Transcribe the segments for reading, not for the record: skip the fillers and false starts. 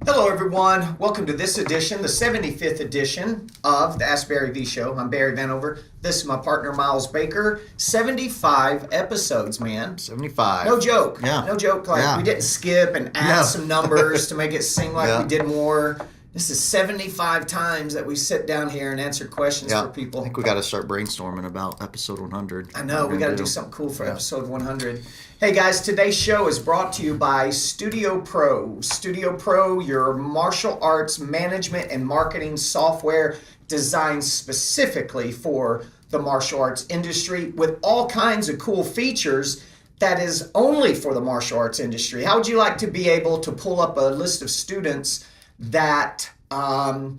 Hello, everyone. Welcome to this edition, the 75th edition of the Ask Barry V Show. I'm Barry Vanover. This is my partner, Miles Baker. 75 episodes, man. 75. No joke. Yeah. No joke. Like, we didn't skip and add some numbers to make it seem like we did more. This is 75 times that we sit down here and answer questions for people. I think we got to start brainstorming about episode 100. I know. We got to do something cool for episode 100. Hey, guys, today's show is brought to you by Studio Pro. Studio Pro, your martial arts management and marketing software designed specifically for the martial arts industry with all kinds of cool features that is only for the martial arts industry. How would you like to be able to pull up a list of students that are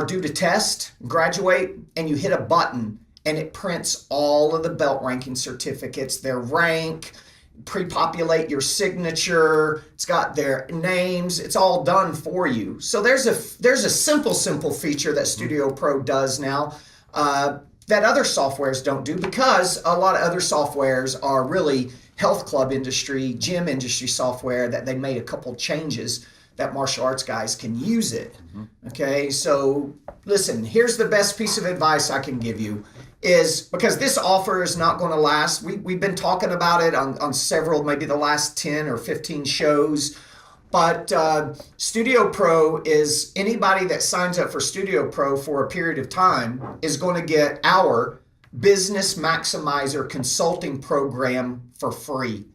due to test, graduate, and you hit a button and it prints all of the belt ranking certificates, their rank, pre-populate your signature, it's got their names, it's all done for you. So there's a simple feature that Studio Pro does now that other softwares don't do, because a lot of other softwares are really health club industry, gym industry software that they made a couple changes that martial arts guys can use it. Okay, so listen, here's the best piece of advice I can give you is, because this offer is not going to last. We've been talking about it on several, maybe the last 10 or 15 shows. But Studio Pro is, anybody that signs up for Studio Pro for a period of time is going to get our Business Maximizer consulting program for free.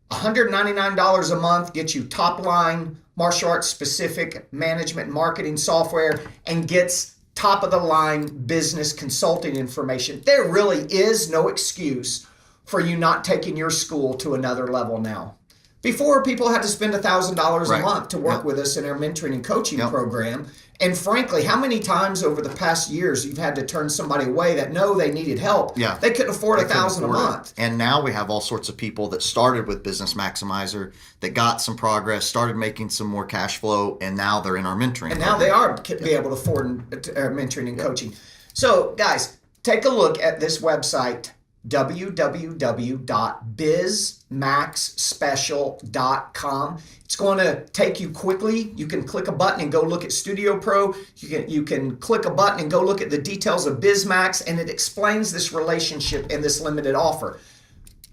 $199 a month gets you top line martial arts specific management and marketing software and gets top of the line business consulting information. There really is no excuse for you not taking your school to another level now. Before, people had to spend $1,000 a month to work with us in our mentoring and coaching program. And frankly, how many times over the past years you've had to turn somebody away that know they needed help? Yeah. They couldn't afford $1,000 a month. And now we have all sorts of people that started with Business Maximizer, that got some progress, started making some more cash flow, and now they're in our mentoring. And now they are be able to afford mentoring and coaching. So, guys, take a look at this website, www.bizmaxspecial.com. It's going to take you quickly. You can click a button and go look at Studio Pro. You can click a button and go look at the details of BizMax, and it explains this relationship and this limited offer.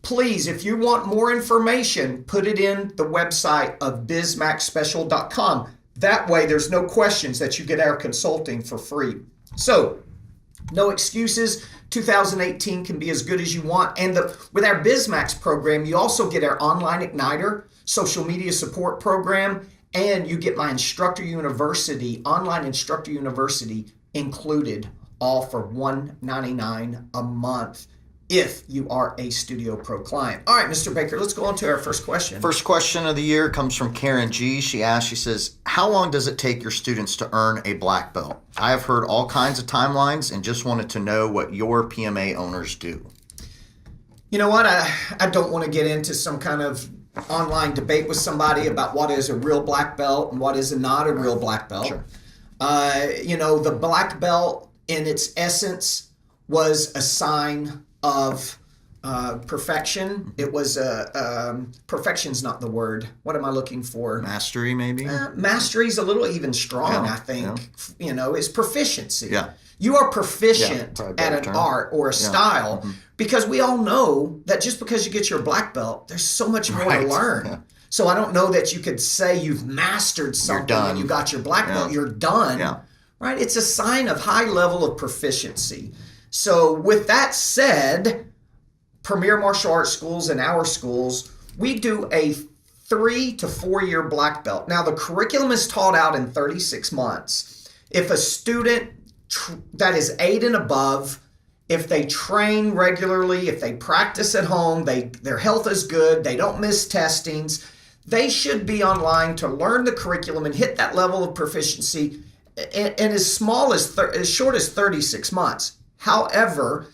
Please, if you want more information, put it in the website of bizmaxspecial.com. That way, there's no questions that you get our consulting for free. So, no excuses. 2018 can be as good as you want. And with our BizMax program, you also get our online igniter, social media support program, and you get my instructor university, online instructor university included, all for $199 a month if you are a Studio Pro client. All right, Mr. Baker, let's go on to our first question. First question of the year comes from Karen G. She says, how long does it take your students to earn a black belt? I have heard all kinds of timelines and just wanted to know what your PMA owners do. You know what? I don't want to get into some kind of online debate with somebody about what is a real black belt and what is not a real black belt. Sure. The black belt in its essence was a sign of perfection. It was perfection's not the word. What am I looking for? Mastery, maybe? Mastery's a little even strong, I think. Yeah. It's proficiency. Yeah. You are proficient at an art or a style because we all know that just because you get your black belt, there's so much more to learn. Yeah. So I don't know that you could say you've mastered something when you got your black belt. You're done. Yeah. Right? It's a sign of high level of proficiency. So with that said, Premier Martial Arts Schools and our schools, we do a 3 to 4 year black belt. Now the curriculum is taught out in 36 months. If a student that is 8 and above, if they train regularly, if they practice at home, their health is good, they don't miss testings, they should be online to learn the curriculum and hit that level of proficiency in as short as 36 months. However,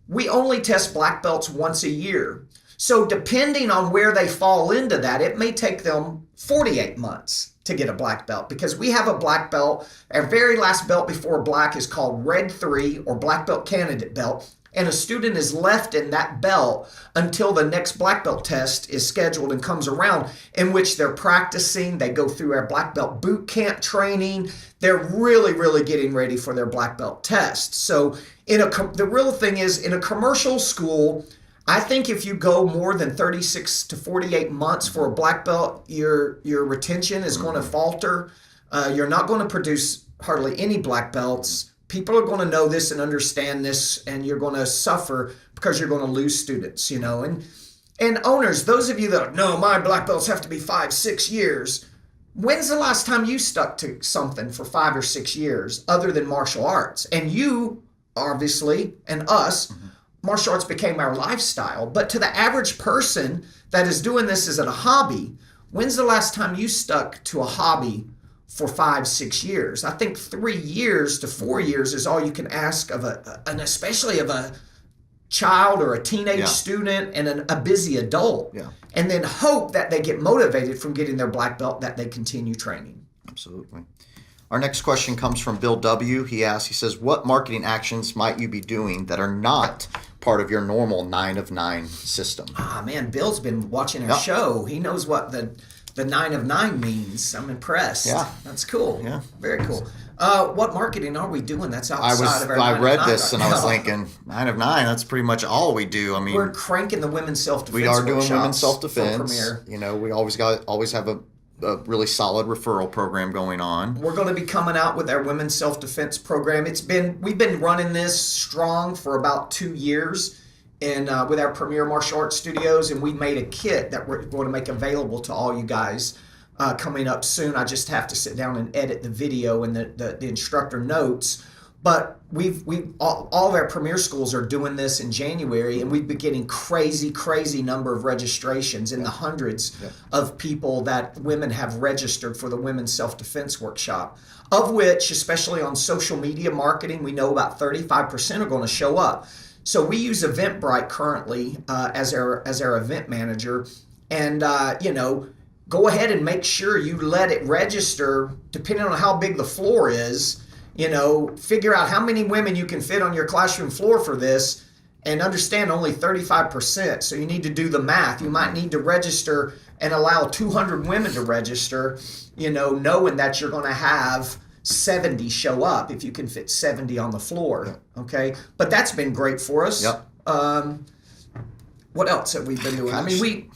we only test black belts once a year. So depending on where they fall into that, it may take them 48 months to get a black belt, because we have a black belt. Our very last belt before black is called Red 3 or Black Belt Candidate Belt. and a student is left in that belt until the next black belt test is scheduled and comes around, in which they're practicing. They go through our black belt boot camp training. They're really, really getting ready for their black belt test. So the real thing is, in a commercial school, I think if you go more than 36 to 48 months for a black belt, your retention is going to falter. You're not going to produce hardly any black belts. People are going to know this and understand this, and you're going to suffer because you're going to lose students, And owners, those of you that, no, my black belts have to be 5-6 years. When's the last time you stuck to something for 5 or 6 years other than martial arts? And you, obviously, and us, martial arts became our lifestyle. But to the average person that is doing this as a hobby, when's the last time you stuck to a hobby for 5-6 years? I think 3 years to 4 years is all you can ask of and especially of a child or a teenage student and a busy adult. Yeah. And then hope that they get motivated from getting their black belt, that they continue training. Absolutely. Our next question comes from Bill W. He says, what marketing actions might you be doing that are not part of your normal 9 of 9 system? Man, Bill's been watching our show. He knows what the 9 of 9 means. I'm impressed. Yeah. That's cool. Yeah. Very cool. What marketing are we doing that's outside of our 9 I read of 9 this and I was thinking, 9 of 9, that's pretty much all we do. I mean, we're cranking the women's self-defense. We are doing women's for self-defense. Premier. We always have a really solid referral program going on. We're going to be coming out with our women's self-defense program. We've been running this strong for about 2 years, and with our Premier Martial Arts Studios, and we made a kit that we're going to make available to all you guys coming up soon. I just have to sit down and edit the video and the instructor notes. But all of our premier schools are doing this in January, and we've been getting crazy number of registrations in the hundreds of people that women have registered for the Women's Self-Defense Workshop, of which, especially on social media marketing, we know about 35% are going to show up. So we use Eventbrite currently as our event manager, and go ahead and make sure you let it register depending on how big the floor is. Figure out how many women you can fit on your classroom floor for this, and understand only 35%. So you need to do the math. You might need to register and allow 200 women to register, knowing that you're going to have 70 show up if you can fit 70 on the floor. Okay. But that's been great for us. Yep. What else have we been doing?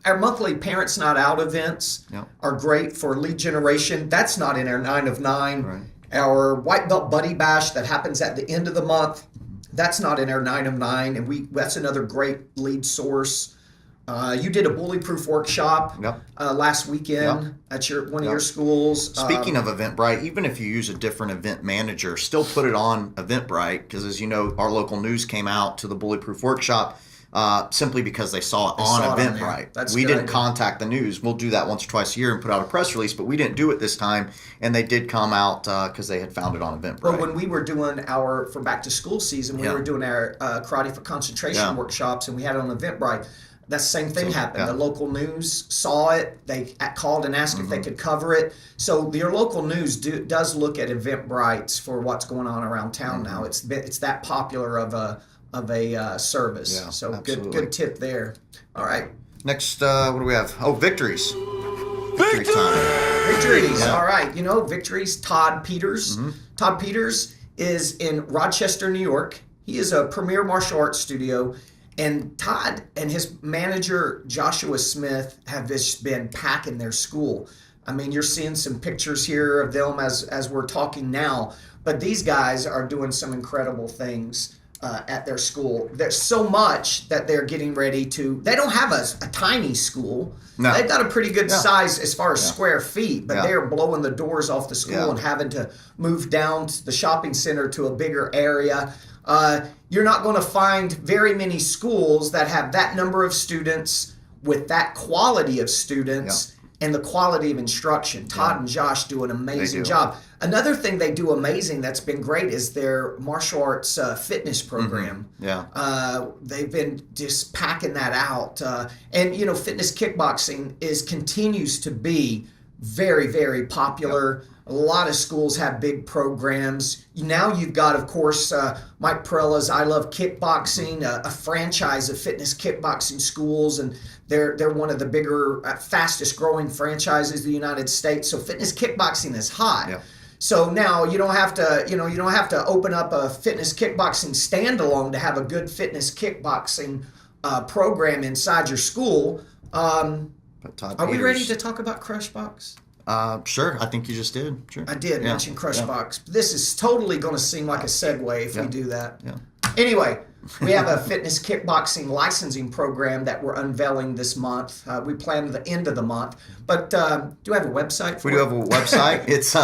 Our monthly Parents Not Out events are great for lead generation. That's not in our 9 of 9. Right. Our White Belt Buddy Bash that happens at the end of the month, that's not in our 9 of 9, and that's another great lead source. You did a bully-proof workshop last weekend at one of your schools. Speaking of Eventbrite, even if you use a different event manager, still put it on Eventbrite, because as you know, our local news came out to the bully-proof workshop simply because they saw it on Eventbrite. We didn't contact the news. We'll do that once or twice a year and put out a press release, but we didn't do it this time, and they did come out because they had found it on Eventbrite. Well, when we were doing for back to school season, we were doing our Karate for Concentration workshops, and we had it on Eventbrite. That same thing happened. The local news saw it. They called and asked if they could cover it. So your local news does look at Eventbrites for what's going on around town now. It's that popular of a service. Yeah, so absolutely. good tip there. All right. Next, what do we have? Oh, Victories. Victories time. Victories. All right. Victories. Todd Peters. Todd Peters is in Rochester, New York. He is a premier martial arts studio. And Todd and his manager, Joshua Smith, have just been packing their school. I mean, you're seeing some pictures here of them as we're talking now. But these guys are doing some incredible things at their school. There's so much that they're getting ready to. They don't have a tiny school. No. They've got a pretty good size as far as square feet, but they're blowing the doors off the school and having to move down to the shopping center to a bigger area. You're not going to find very many schools that have that number of students with that quality of students and the quality of instruction. Todd and Josh do an amazing job. Another thing they do amazing that's been great is their martial arts fitness program. They've been just packing that out. And fitness kickboxing continues to be very, very popular. A lot of schools have big programs. Now you've got, of course, Mike Perella's I Love Kickboxing, a franchise of fitness kickboxing schools, and they're one of the bigger, fastest growing franchises in the United States. So fitness kickboxing is hot. Yeah. So now you don't have to open up a fitness kickboxing standalone to have a good fitness kickboxing program inside your school. Are we ready to talk about Crushbox? Sure. I think you just did. Sure. I did mention Crushbox. Yeah. This is totally going to seem like a segue if we do that. Yeah. Anyway, we have a fitness kickboxing licensing program that we're unveiling this month. We plan the end of the month. But do we have a website for it? We do have a website. It's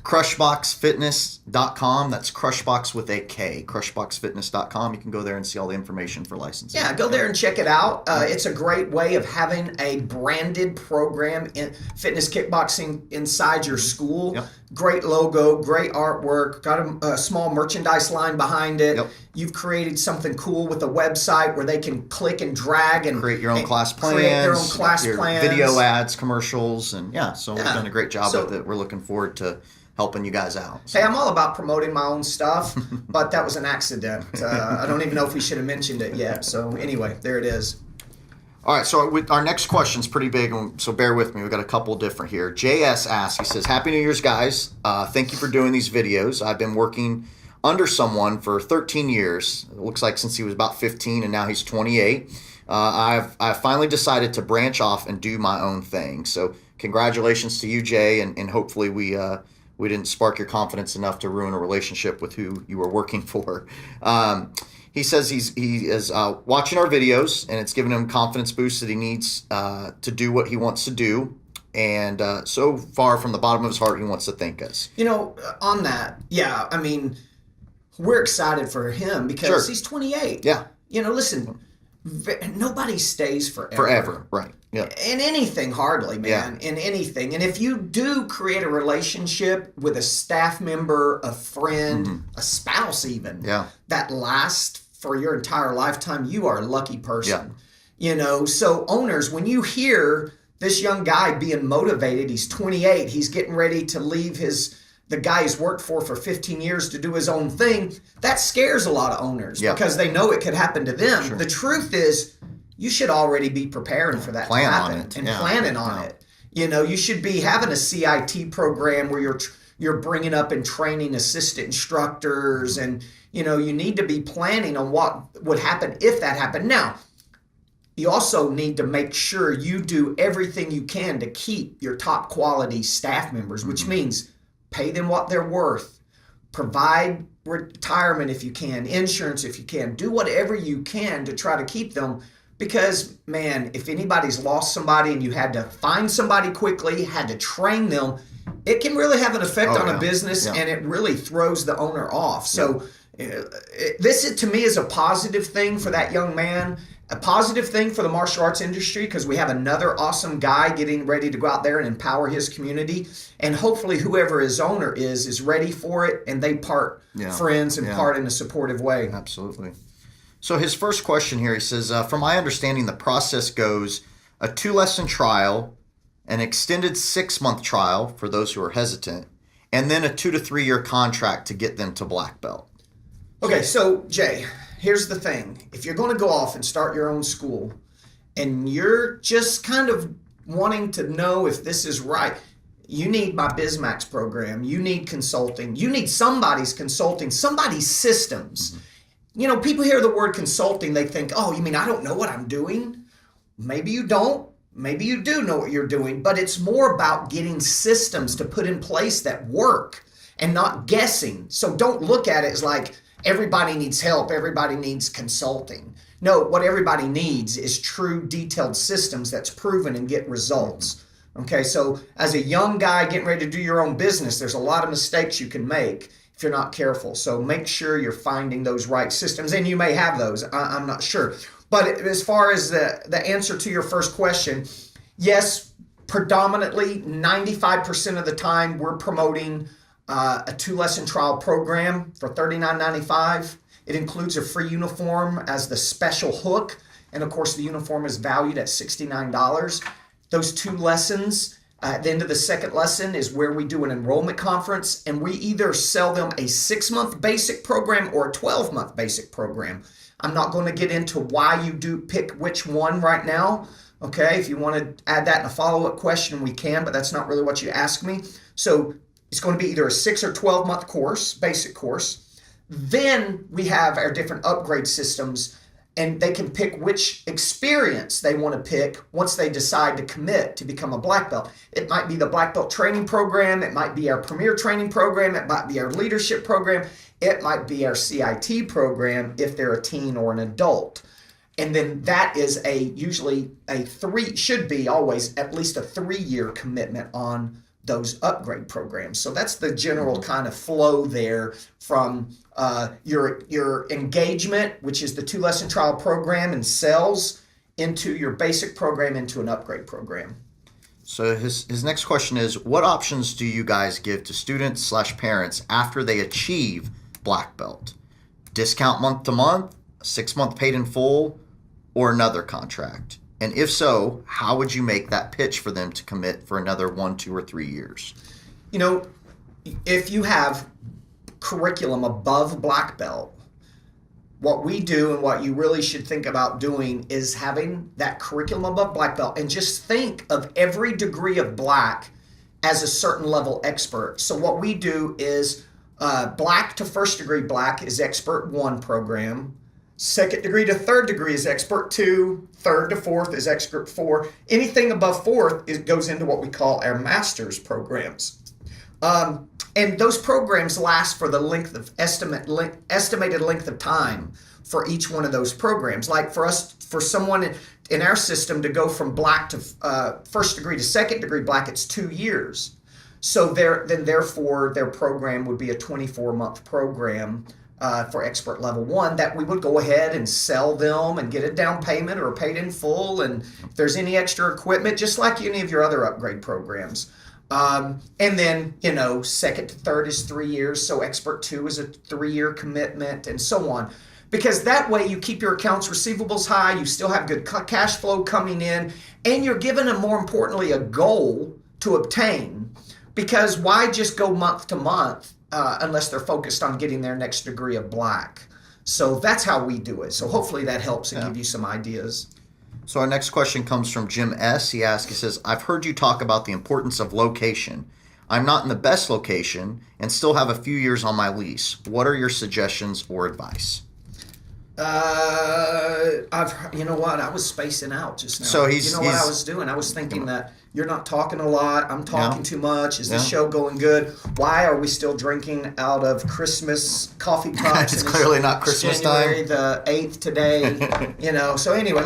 crushboxfitness.com. That's Crushbox with a K. Crushboxfitness.com. You can go there and see all the information for licensing. Yeah, go there and check it out. It's a great way of having a branded program in fitness kickboxing inside your school. Yep. Great logo, great artwork, got a small merchandise line behind it. Yep. You've created something cool with a website where they can click and drag and create your own class plans, create their own class plans, video ads, commercials, and so we've done a great job with it. We're looking forward to helping you guys out. So. Hey, I'm all about promoting my own stuff, but that was an accident. I don't even know if we should have mentioned it yet. So anyway, there it is. All right, so our next question's pretty big, so bear with me. We've got a couple different here. JS asks, he says, Happy New Year's, guys. Thank you for doing these videos. I've been working under someone for 13 years. It looks like since he was about 15, and now he's 28. I've finally decided to branch off and do my own thing. So congratulations to you, Jay, and hopefully we didn't spark your confidence enough to ruin a relationship with who you were working for. He says he is watching our videos, and it's given him confidence boost that he needs to do what he wants to do. And so far, from the bottom of his heart, he wants to thank us. On that, yeah, I mean, we're excited for him because he's 28. Yeah. Listen, nobody stays forever. Forever, right. Yeah. In anything, hardly, man. Yeah. In anything. And if you do create a relationship with a staff member, a friend, a spouse even, that lasts for your entire lifetime, you are a lucky person. Yeah. So owners, when you hear this young guy being motivated, he's 28, he's getting ready to leave the guy he's worked for 15 years to do his own thing, that scares a lot of owners because they know it could happen to them. Sure. The truth is, you should already be preparing for that to happen and planning on it. You should be having a CIT program where you're bringing up and training assistant instructors, and you need to be planning on what would happen if that happened. Now, you also need to make sure you do everything you can to keep your top quality staff members, which means pay them what they're worth, provide retirement if you can, insurance if you can, do whatever you can to try to keep them. Because, man, if anybody's lost somebody and you had to find somebody quickly, had to train them, it can really have an effect on a business, and it really throws the owner off. So this, to me, is a positive thing for that young man, a positive thing for the martial arts industry, because we have another awesome guy getting ready to go out there and empower his community. And hopefully whoever his owner is ready for it, and they part friends and part in a supportive way. Absolutely. So his first question here, he says, from my understanding, the process goes a 2-lesson trial, an extended 6-month trial for those who are hesitant, and then a 2 to 3 year contract to get them to black belt. Okay, so Jay, here's the thing. If you're going to go off and start your own school and you're just kind of wanting to know if this is right, you need my BizMax program. You need consulting. You need somebody's consulting, somebody's systems. People hear the word consulting, they think, oh, you mean I don't know what I'm doing? Maybe you don't. Maybe you do know what you're doing, but it's more about getting systems to put in place that work and not guessing. So don't look at it as like everybody needs help, everybody needs consulting. No, what everybody needs is true detailed systems that's proven and get results. Okay, so as a young guy getting ready to do your own business, there's a lot of mistakes you can make if you're not careful. So make sure you're finding those right systems, and you may have those, I'm not sure. But as far as the answer to your first question, yes, predominantly 95% of the time we're promoting a 2-lesson trial program for $39.95. It includes a free uniform as the special hook, and of course the uniform is valued at $69. Those 2 lessons At the end of the second lesson is where we do an enrollment conference, and we either sell them a 6-month basic program or a 12-month basic program. I'm not going to get into why you do pick which one right now. Okay, if you want to add that in a follow-up question, we can, but that's not really what you asked me. So it's going to be either a 6 or 12-month course, basic course. Then we have our different upgrade systems, and they can pick which experience they want to pick once they decide to commit to become a black belt. It might be the black belt training program. It might be our premier training program. It might be our leadership program. It might be our CIT program if they're a teen or an adult. And then that is usually should be always at least a 3-year commitment on those upgrade programs. So that's the general kind of flow there from your engagement, which is the 2-lesson trial program and sales, into your basic program, into an upgrade program. So his next question is, what options do you guys give to students/parents after they achieve black belt? Discount month to month, 6-month paid in full, or another contract? And if so, how would you make that pitch for them to commit for another 1, 2, or 3 years? You know, if you have curriculum above black belt, what we do and what you really should think about doing is having that curriculum above black belt, and just think of every degree of black as a certain level expert. So what we do is black to first degree black is expert 1 program. Second degree to third degree is expert 2. Third to fourth is expert 4. Anything above fourth goes into what we call our master's programs. And those programs last for the estimated length of time for each one of those programs. Like for someone in our system to go from black to first degree to second degree black, it's 2 years. So therefore their program would be a 24-month program for expert level 1 that we would go ahead and sell them and get a down payment or paid in full. And if there's any extra equipment, just like any of your other upgrade programs. And then, second to third is 3 years. So expert 2 is a 3-year commitment, and so on. Because that way you keep your accounts receivables high, you still have good cash flow coming in, and you're given them, more importantly, a goal to obtain. Because why just go month to month unless they're focused on getting their next degree of black? So that's how we do it. So hopefully that helps and give you some ideas. So our next question comes from Jim S. He says, I've heard you talk about the importance of location. I'm not in the best location and still have a few years on my lease. What are your suggestions or advice? You know what? I was spacing out just now. So what I was doing? I was thinking that you're not talking a lot. I'm talking too much. Is this show going good? Why are we still drinking out of Christmas coffee cups? It's clearly not Christmas January time. the 8th today. So anyway,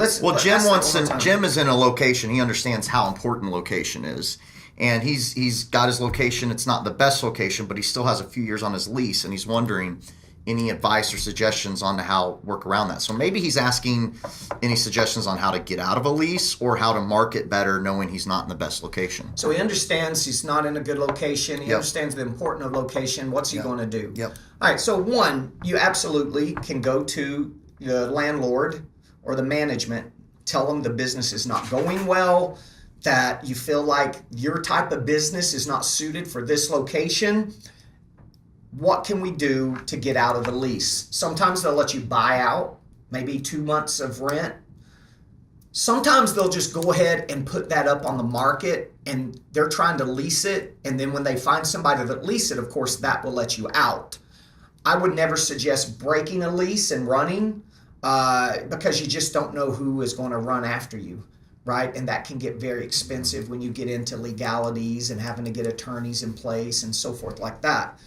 Jim is in a location. He understands how important location is. And he's got his location. It's not the best location, but he still has a few years on his lease, and he's wondering any advice or suggestions on how to work around that. So maybe he's asking any suggestions on how to get out of a lease or how to market better knowing he's not in the best location. So he understands he's not in a good location. He understands the importance of location. What's he going to do? Yep. All right, so one, you absolutely can go to the landlord or the management, tell them the business is not going well, that you feel like your type of business is not suited for this location. What can we do to get out of the lease? Sometimes they'll let you buy out, maybe 2 months of rent. Sometimes they'll just go ahead and put that up on the market, and they're trying to lease it. And then when they find somebody that lease it, of course, that will let you out. I would never suggest breaking a lease and running because you just don't know who is going to run after you, right? And that can get very expensive when you get into legalities and having to get attorneys in place and so forth like that.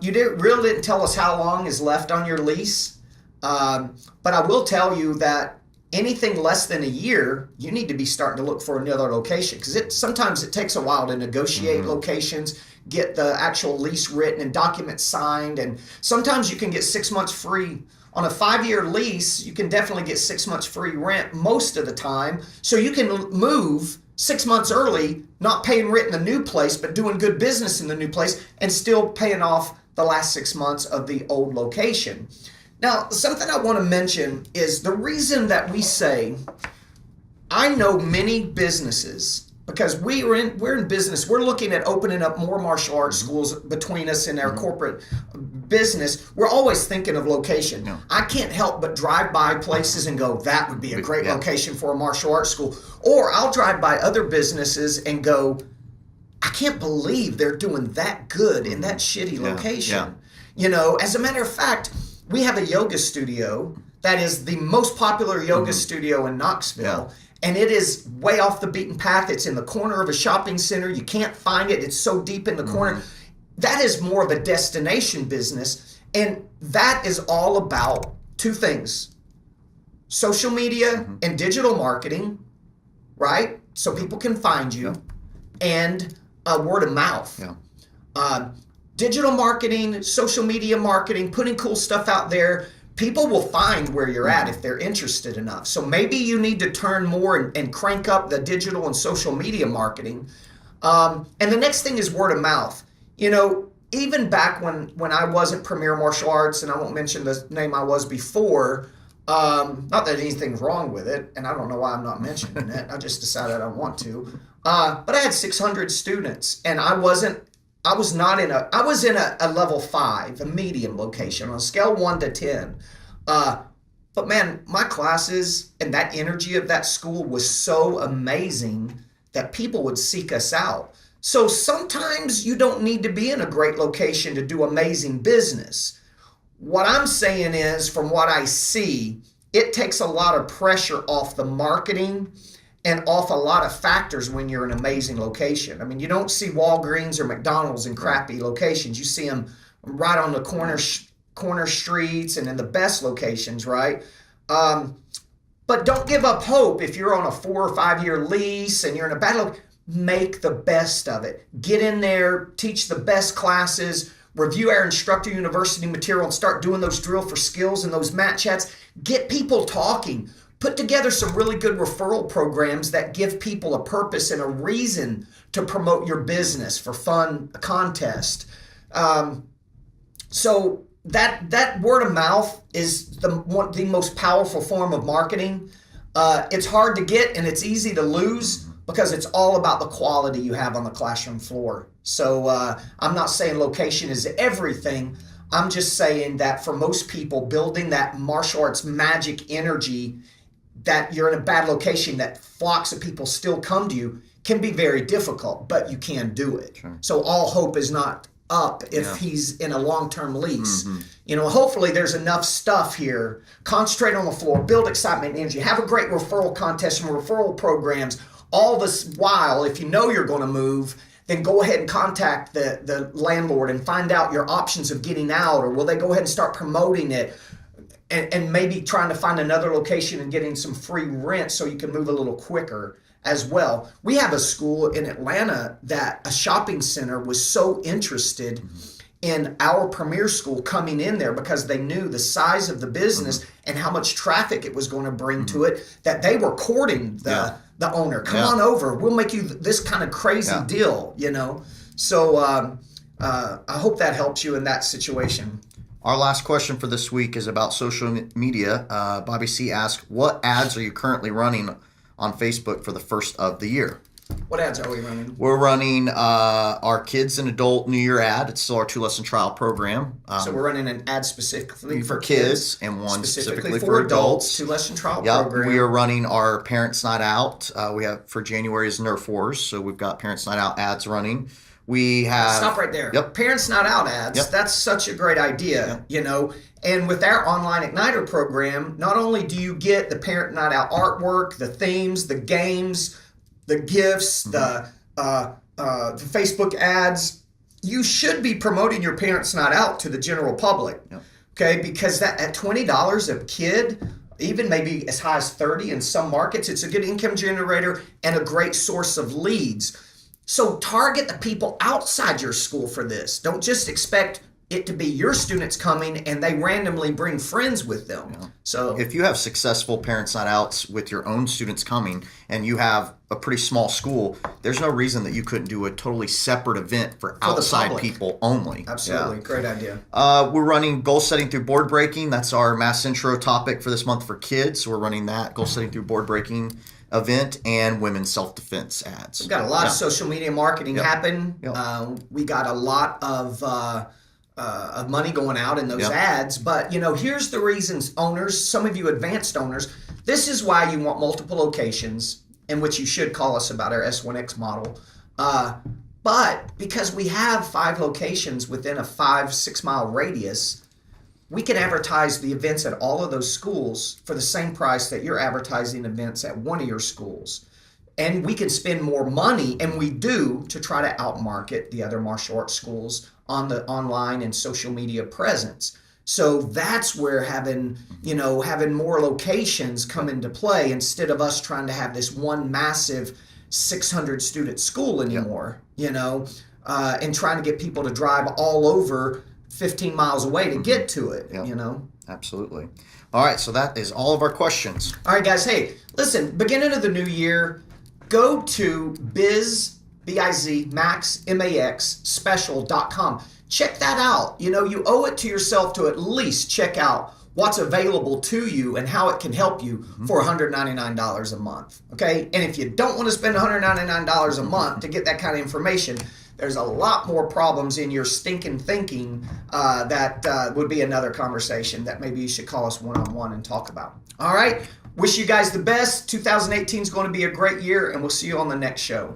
You didn't tell us how long is left on your lease, but I will tell you that anything less than a year, you need to be starting to look for another location, because sometimes it takes a while to negotiate locations, get the actual lease written and documents signed, and sometimes you can get 6 months free. On a 5-year lease, you can definitely get 6 months free rent most of the time, so you can move 6 months early, not paying rent in the new place, but doing good business in the new place and still paying off the last 6 months of the old location. Now, something I want to mention is the reason that we say, I know many businesses, because we're in business. We're looking at opening up more martial arts schools between us and our corporate business. We're always thinking of location. Yeah. I can't help but drive by places and go, that would be a great location for a martial arts school. Or I'll drive by other businesses and go, I can't believe they're doing that good in that shitty location. Yeah. You know, as a matter of fact, we have a yoga studio that is the most popular yoga studio in Knoxville. And it is way off the beaten path. It's in the corner of a shopping center. You can't find it. It's so deep in the corner. That is more of a destination business. And that is all about two things: social media and digital marketing, right? So people can find you, and word of mouth. Digital marketing, social media marketing, putting cool stuff out there. People will find where you're at if they're interested enough. So maybe you need to turn more and crank up the digital and social media marketing. And the next thing is word of mouth. You know, even back when I wasn't Premier Martial Arts, and I won't mention the name I was before, not that anything's wrong with it, and I don't know why I'm not mentioning it. I just decided I don't want to. But I had 600 students, and I was in a level 5, a medium location on a scale 1 to 10. But man, my classes and that energy of that school was so amazing that people would seek us out. So sometimes you don't need to be in a great location to do amazing business. What I'm saying is, from what I see, it takes a lot of pressure off the marketing and off a lot of factors when you're in an amazing location. I mean, you don't see Walgreens or McDonald's in crappy locations. You see them right on the corner streets and in the best locations, right? But don't give up hope if you're on a 4 or 5 year lease and you're in a bad location. Make the best of it. Get in there, teach the best classes, review our instructor university material, and start doing those drill for skills and those mat chats. Get people talking. Put together some really good referral programs that give people a purpose and a reason to promote your business for fun contest. So that word of mouth is the most powerful form of marketing. It's hard to get and it's easy to lose because it's all about the quality you have on the classroom floor. So I'm not saying location is everything. I'm just saying that for most people, building that martial arts magic energy, that you're in a bad location, that flocks of people still come to you, can be very difficult, but you can do it. Sure. So all hope is not up if he's in a long-term lease. You know, hopefully there's enough stuff here. Concentrate on the floor, build excitement and energy, have a great referral contest and referral programs. All this while, if you know you're going to move, then go ahead and contact the landlord and find out your options of getting out, or will they go ahead and start promoting it? And maybe trying to find another location and getting some free rent so you can move a little quicker as well. We have a school in Atlanta that a shopping center was so interested in our premier school coming in there because they knew the size of the business and how much traffic it was going to bring to it, that they were courting the owner. Come on over. We'll make you this kind of crazy deal, you know. So I hope that helps you in that situation. Our last question for this week is about social media. Bobby C. asks, what ads are you currently running on Facebook for the first of the year? What ads are we running? We're running our kids and adult New Year ad. It's still our 2-lesson trial program. So we're running an ad specifically for kids and one specifically for adults. 2-lesson trial program. We are running our Parents Night Out. We have for January is Nerf Wars, so we've got Parents Night Out ads running. We have... Stop right there. Parents Not Out ads. That's such a great idea, you know. And with our online Igniter program, not only do you get the Parent Night Out artwork, the themes, the games, the gifts, the Facebook ads, you should be promoting your Parents Night Out to the general public, okay? Because that at $20 a kid, even maybe as high as $30 in some markets, it's a good income generator and a great source of leads. So target the people outside your school for this. Don't just expect it to be your students coming and they randomly bring friends with them. Yeah. So if you have successful parents night outs with your own students coming and you have a pretty small school, there's no reason that you couldn't do a totally separate event for outside people only. Absolutely. Yeah. Great idea. We're running goal setting through board breaking. That's our mass intro topic for this month for kids. So we're running that goal setting through board breaking event and women's self-defense ads. We've got a lot of social media marketing happen. We got a lot of money going out in those ads. But, here's the reasons, owners, some of you advanced owners, this is why you want multiple locations, in which you should call us about our S1X model. But because we have 5 locations within a 5-6 mile radius, we can advertise the events at all of those schools for the same price that you're advertising events at one of your schools. And we can spend more money, and we do, to try to outmarket the other martial arts schools on the online and social media presence. So that's where having more locations come into play instead of us trying to have this one massive 600 student school anymore, and trying to get people to drive all over 15 miles away to get to it, Absolutely. All right, so that is all of our questions. All right, guys. Hey, listen, beginning of the new year, go to maxspecial.com. Check that out. You owe it to yourself to at least check out what's available to you and how it can help you for $199 a month. Okay? And if you don't want to spend $199 a month to get that kind of information, there's a lot more problems in your stinking thinking that would be another conversation that maybe you should call us one-on-one and talk about. All right? Wish you guys the best. 2018 is going to be a great year, and we'll see you on the next show.